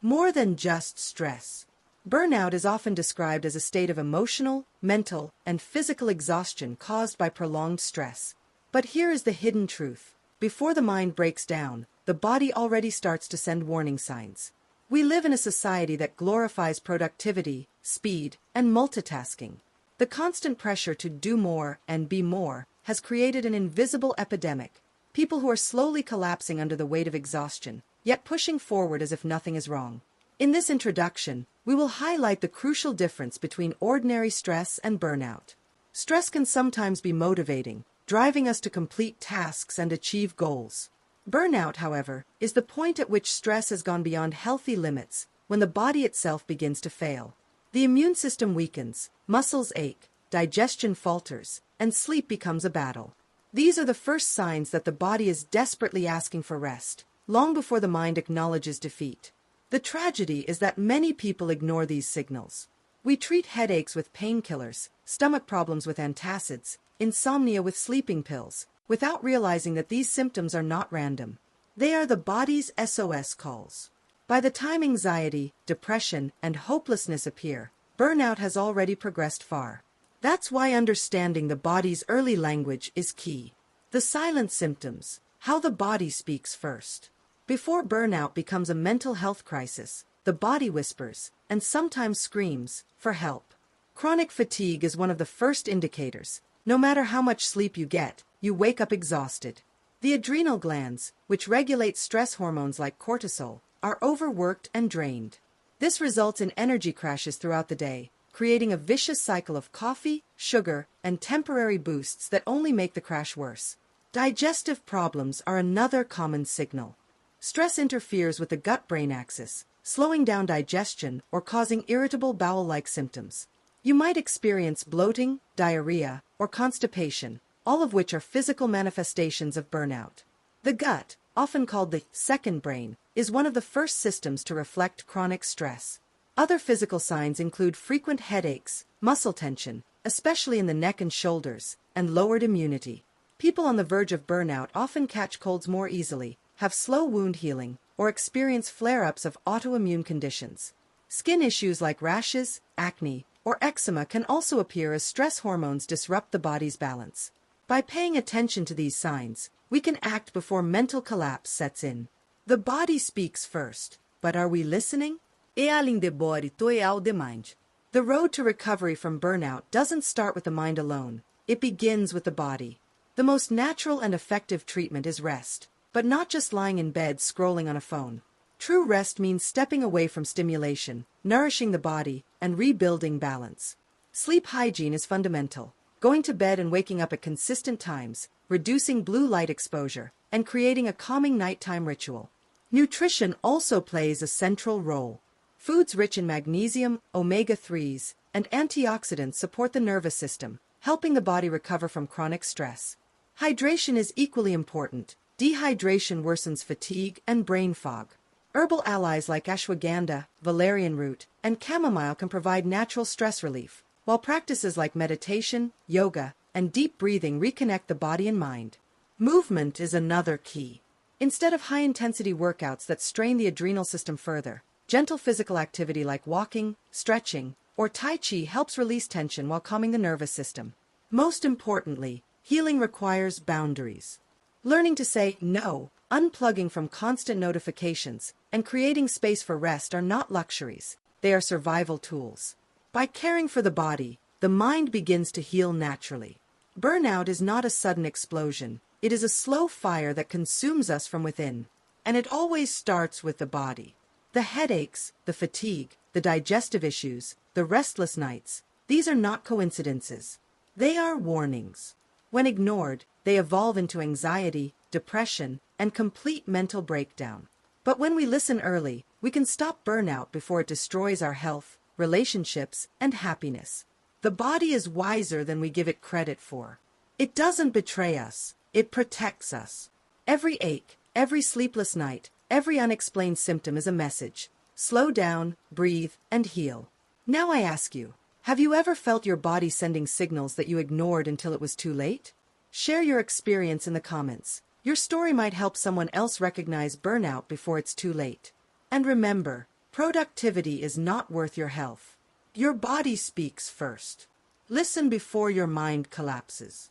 More than just stress. Burnout is often described as a state of emotional, mental, and physical exhaustion caused by prolonged stress. But here is the hidden truth. Before the mind breaks down, the body already starts to send warning signs. We live in a society that glorifies productivity, speed, and multitasking. The constant pressure to do more and be more has created an invisible epidemic. People who are slowly collapsing under the weight of exhaustion, yet pushing forward as if nothing is wrong. In this introduction, we will highlight the crucial difference between ordinary stress and burnout. Stress can sometimes be motivating, driving us to complete tasks and achieve goals. Burnout, however, is the point at which stress has gone beyond healthy limits, when the body itself begins to fail. The immune system weakens, muscles ache, digestion falters, and sleep becomes a battle. These are the first signs that the body is desperately asking for rest, long before the mind acknowledges defeat. The tragedy is that many people ignore these signals. We treat headaches with painkillers, stomach problems with antacids, insomnia with sleeping pills, without realizing that these symptoms are not random. They are the body's SOS calls. By the time anxiety, depression, and hopelessness appear, burnout has already progressed far. That's why understanding the body's early language is key. The silent symptoms, how the body speaks first. Before burnout becomes a mental health crisis, the body whispers, and sometimes screams, for help. Chronic fatigue is one of the first indicators. No matter how much sleep you get, you wake up exhausted. The adrenal glands, which regulate stress hormones like cortisol, are overworked and drained. This results in energy crashes throughout the day, creating a vicious cycle of coffee, sugar, and temporary boosts that only make the crash worse. Digestive problems are another common signal. Stress interferes with the gut-brain axis, slowing down digestion or causing irritable bowel-like symptoms. You might experience bloating, diarrhea, or constipation, all of which are physical manifestations of burnout. The gut, often called the second brain, is one of the first systems to reflect chronic stress. Other physical signs include frequent headaches, muscle tension, especially in the neck and shoulders, and lowered immunity. People on the verge of burnout often catch colds more easily, have slow wound healing, or experience flare-ups of autoimmune conditions. Skin issues like rashes, acne, or eczema can also appear as stress hormones disrupt the body's balance. By paying attention to these signs, we can act before mental collapse sets in. The body speaks first, but are we listening? É além de body to é ao de mind. The road to recovery from burnout doesn't start with the mind alone. It begins with the body. The most natural and effective treatment is rest, but not just lying in bed scrolling on a phone. True rest means stepping away from stimulation, nourishing the body, and rebuilding balance. Sleep hygiene is fundamental. Going to bed and waking up at consistent times, reducing blue light exposure, and creating a calming nighttime ritual. Nutrition also plays a central role. Foods rich in magnesium, omega-3s, and antioxidants support the nervous system, helping the body recover from chronic stress. Hydration is equally important. Dehydration worsens fatigue and brain fog. Herbal allies like ashwagandha, valerian root, and chamomile can provide natural stress relief, while practices like meditation, yoga, and deep breathing reconnect the body and mind. Movement is another key. Instead of high-intensity workouts that strain the adrenal system further, gentle physical activity like walking, stretching, or Tai Chi helps release tension while calming the nervous system. Most importantly, healing requires boundaries. Learning to say no, unplugging from constant notifications, and creating space for rest are not luxuries. They are survival tools. By caring for the body, the mind begins to heal naturally. Burnout is not a sudden explosion. It is a slow fire that consumes us from within. And it always starts with the body. The headaches, the fatigue, the digestive issues, the restless nights, these are not coincidences. They are warnings. When ignored, they evolve into anxiety, depression, and complete mental breakdown. But when we listen early, we can stop burnout before it destroys our health, relationships, and happiness. The body is wiser than we give it credit for. It doesn't betray us, it protects us. Every ache, every sleepless night, every unexplained symptom is a message. Slow down, breathe, and heal. Now I ask you, have you ever felt your body sending signals that you ignored until it was too late? Share your experience in the comments. Your story might help someone else recognize burnout before it's too late. And remember, Productivity is not worth your health. Your body speaks first. Listen before your mind collapses.